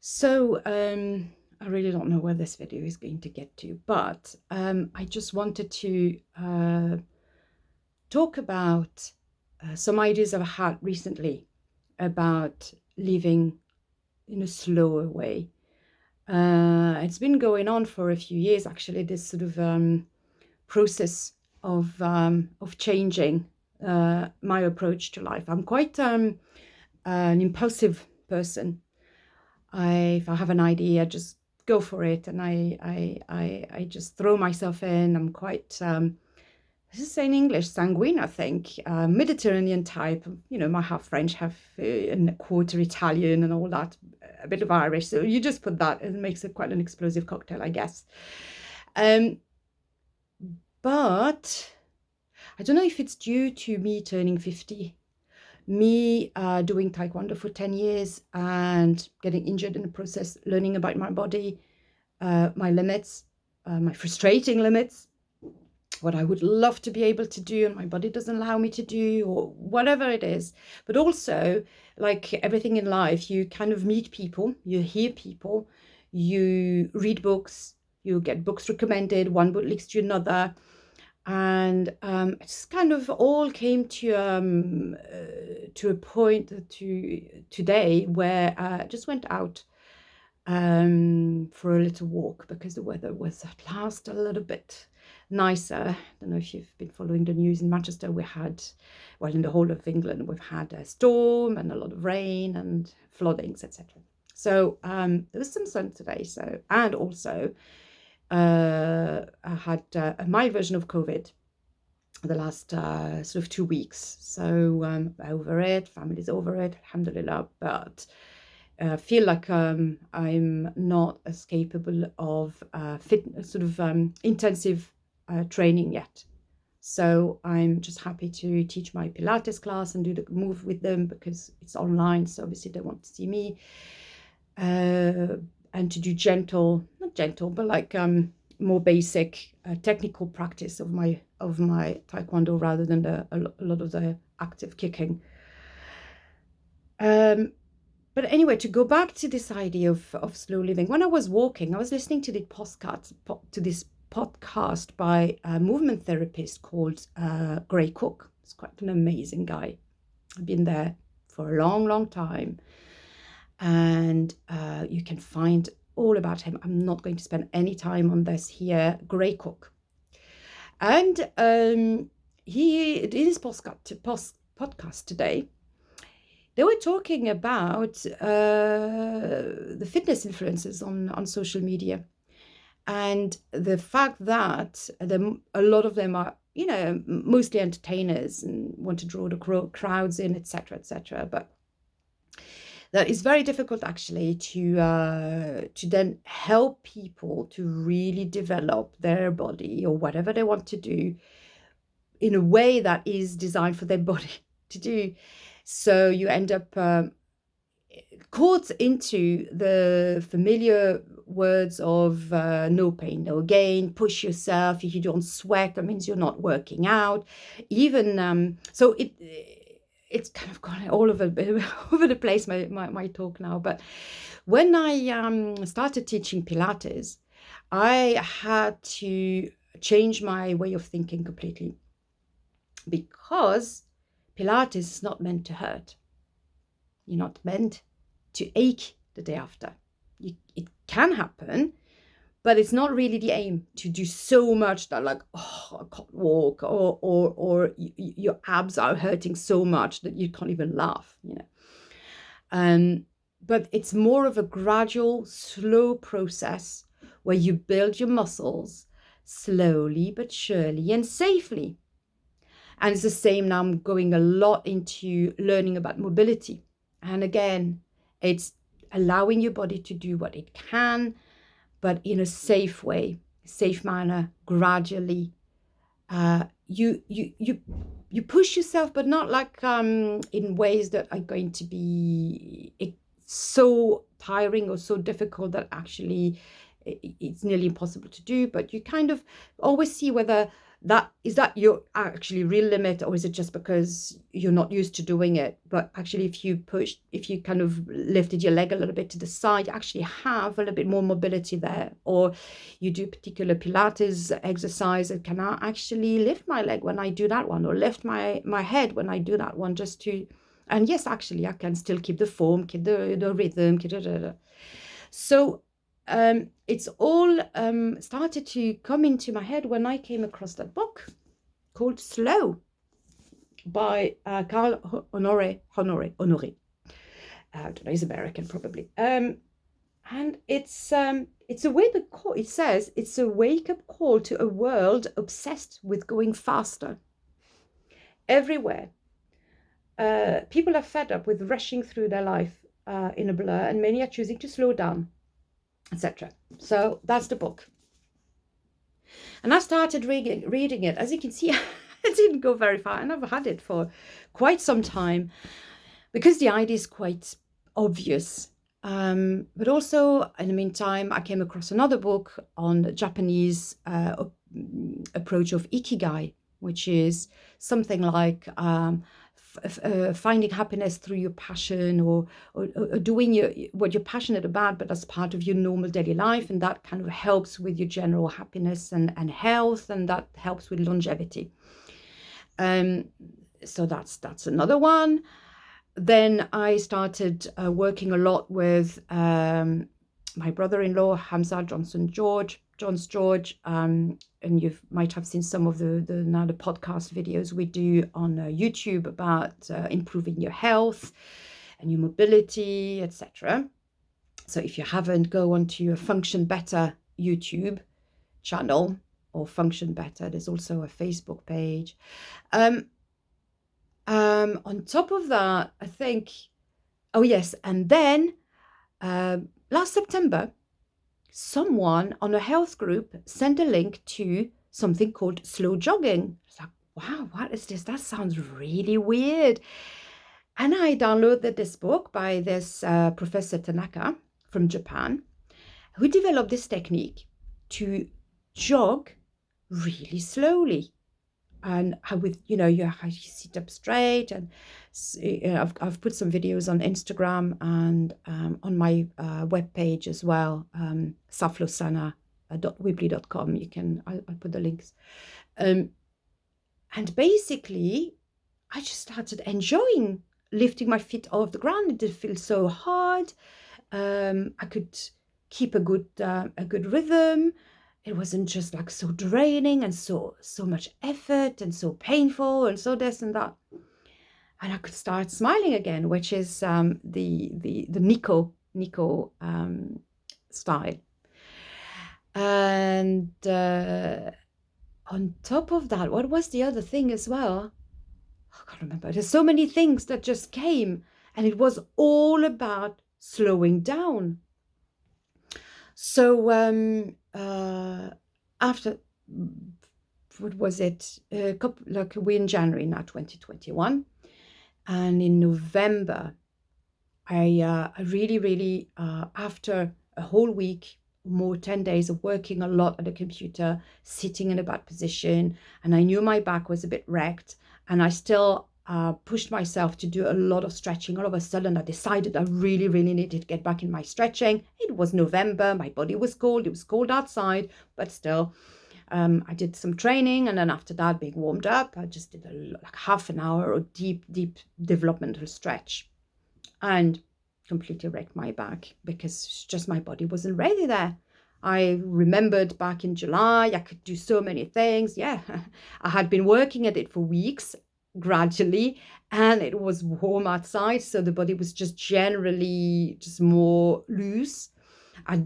So, I really don't know where this video is going to get to, but I just wanted to talk about some ideas I've had recently about living in a slower way. It's been going on for a few years, actually, this sort of process of changing my approach to life. I'm quite an impulsive person. If I have an idea, I just go for it, and I just throw myself in. I'm quite this is in English, sanguine, I think, Mediterranean type. You know, my half French, half and a quarter Italian, and all that, a bit of Irish. So you just put that, and it makes it quite an explosive cocktail, I guess. But I don't know if it's due to me turning 50. Me doing Taekwondo for 10 years and getting injured in the process, learning about my body, my limits, my frustrating limits, what I would love to be able to do and my body doesn't allow me to do, or whatever it is. But also, like everything in life, you kind of meet people, you hear people, you read books, you get books recommended, one book leads to another. And it just kind of all came to a point to today where I just went out for a little walk because the weather was at last a little bit nicer. I don't know if you've been following the news in Manchester. We had, well, in the whole of England, we've had a storm and a lot of rain and floodings, etc. So there was some sun today. So, and also I had a mild version of COVID the last sort of 2 weeks. So over it, family's over it, alhamdulillah. But I feel like I'm not as capable of intensive training yet. So I'm just happy to teach my Pilates class and do the move with them because it's online. So obviously they want to see me. And to do not gentle, but like more basic technical practice of my Taekwondo rather than a lot of the active kicking. But anyway, to go back to this idea of slow living, when I was walking, I was listening to this podcast by a movement therapist called Gray Cook. It's quite an amazing guy. I've been there for a long, long time. And you can find all about him. I'm not going to spend any time on this here. Gray Cook. And he, in his podcast today, they were talking about the fitness influencers on social media, and the fact that a lot of them are, mostly entertainers and want to draw the crowds in, etc., etc. But that is very difficult actually to then help people to really develop their body or whatever they want to do in a way that is designed for their body to do. So you end up caught into the familiar words of no pain, no gain, push yourself. If you don't sweat, that means you're not working out. Even so it's kind of gone all over the place, my talk now. But when I started teaching Pilates, I had to change my way of thinking completely, because Pilates is not meant to hurt. You're not meant to ache the day after. It can happen, but it's not really the aim to do so much that like, oh, I can't walk, or your abs are hurting so much that you can't even laugh, But it's more of a gradual, slow process where you build your muscles slowly but surely and safely. And it's the same now. I'm going a lot into learning about mobility. And again, it's allowing your body to do what it can, but in a safe way, safe manner, gradually. You push yourself, but not like in ways that are going to be so tiring or so difficult that actually it's nearly impossible to do. But you kind of always see whether that your actually real limit, or is it just because you're not used to doing it? But actually, if you kind of lifted your leg a little bit to the side, you actually have a little bit more mobility there. Or you do particular Pilates exercise, and can I actually lift my leg when I do that one, or lift my head when I do that one, just to, and yes, actually I can still keep the form, keep the rhythm, so it's all started to come into my head when I came across that book called Slow by Honoré. I don't know, he's American probably. And it's a wake-up call. It says it's a wake-up call to a world obsessed with going faster. Everywhere. People are fed up with rushing through their life in a blur, and many are choosing to slow down, etc. So that's the book. And I started reading it. As you can see, I didn't go very far, and I've had it for quite some time because the idea is quite obvious. But also, in the meantime, I came across another book on the Japanese approach of Ikigai, which is something like finding happiness through your passion, or doing what you're passionate about, but as part of your normal daily life, and that kind of helps with your general happiness and health, and that helps with longevity. So that's another one. Then I started working a lot with my brother-in-law, Hamza John's George, and you might have seen some of the podcast videos we do on YouTube about improving your health and your mobility, etc. So if you haven't, go onto a Function Better YouTube channel, or Function Better. There's also a Facebook page. On top of that, I think, oh yes, and then last September, someone on a health group sent a link to something called slow jogging. It's like, wow, what is this? That sounds really weird. And I downloaded this book by this Professor Tanaka from Japan, who developed this technique to jog really slowly. And how, with you sit up straight, and I've put some videos on Instagram and on my webpage as well, saflosana.weebly.com. I'll put the links. And basically, I just started enjoying lifting my feet off the ground. It didn't feel so hard. I could keep a good rhythm. It wasn't just like so draining and so much effort and so painful and so this and that. And I could start smiling again, which is the Nico style. And on top of that, what was the other thing as well? I can't remember. There's so many things that just came, and it was all about slowing down. So after, what was it? We're in January now, 2021, and in November, I really after a whole week, more 10 days of working a lot at the computer, sitting in a bad position, and I knew my back was a bit wrecked, and I still pushed myself to do a lot of stretching. All of a sudden, I decided I really needed to get back in my stretching. It was November, my body was cold, it was cold outside, but still, I did some training, and then after that, being warmed up, I just did like half an hour of deep developmental stretch, and completely wrecked my back because just my body wasn't ready there. I remembered back in July, I could do so many things. Yeah, I had been working at it for weeks, gradually, and it was warm outside, so the body was just generally just more loose. I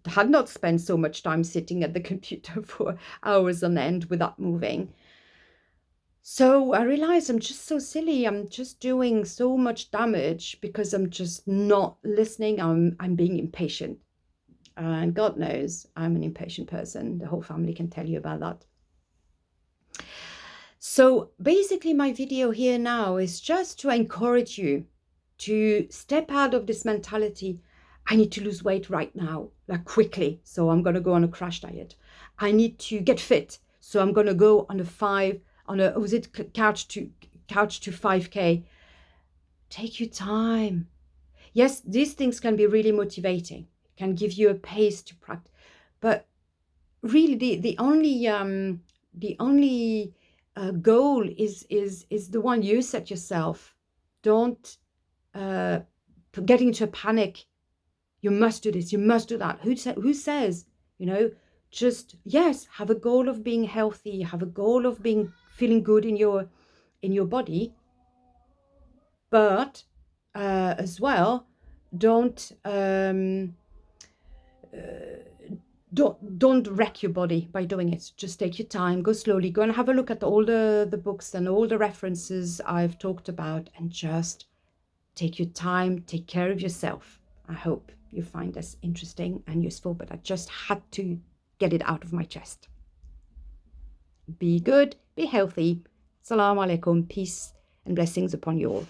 had not spent so much time sitting at the computer for hours on end without moving. So I realized I'm just so silly. I'm just doing so much damage because I'm just not listening. I'm being impatient. And God knows I'm an impatient person. The whole family can tell you about that. So basically my video here now is just to encourage you to step out of this mentality. I need to lose weight right now, like quickly. So I'm going to go on a crash diet. I need to get fit. So I'm going to go on couch to 5K. Take your time. Yes, these things can be really motivating, can give you a pace to practice, but really the only goal is the one you set yourself. Don't get into a panic. You must do this, you must do that. Who says, just, yes, have a goal of being healthy, have a goal of feeling good in your body, but as well, don't wreck your body by doing it. Just take your time, go slowly, go and have a look at all the books and all the references I've talked about, and just take your time, take care of yourself. I hope you find this interesting and useful, but I just had to get it out of my chest. Be good, be healthy. Assalamu alaikum, peace and blessings upon you all.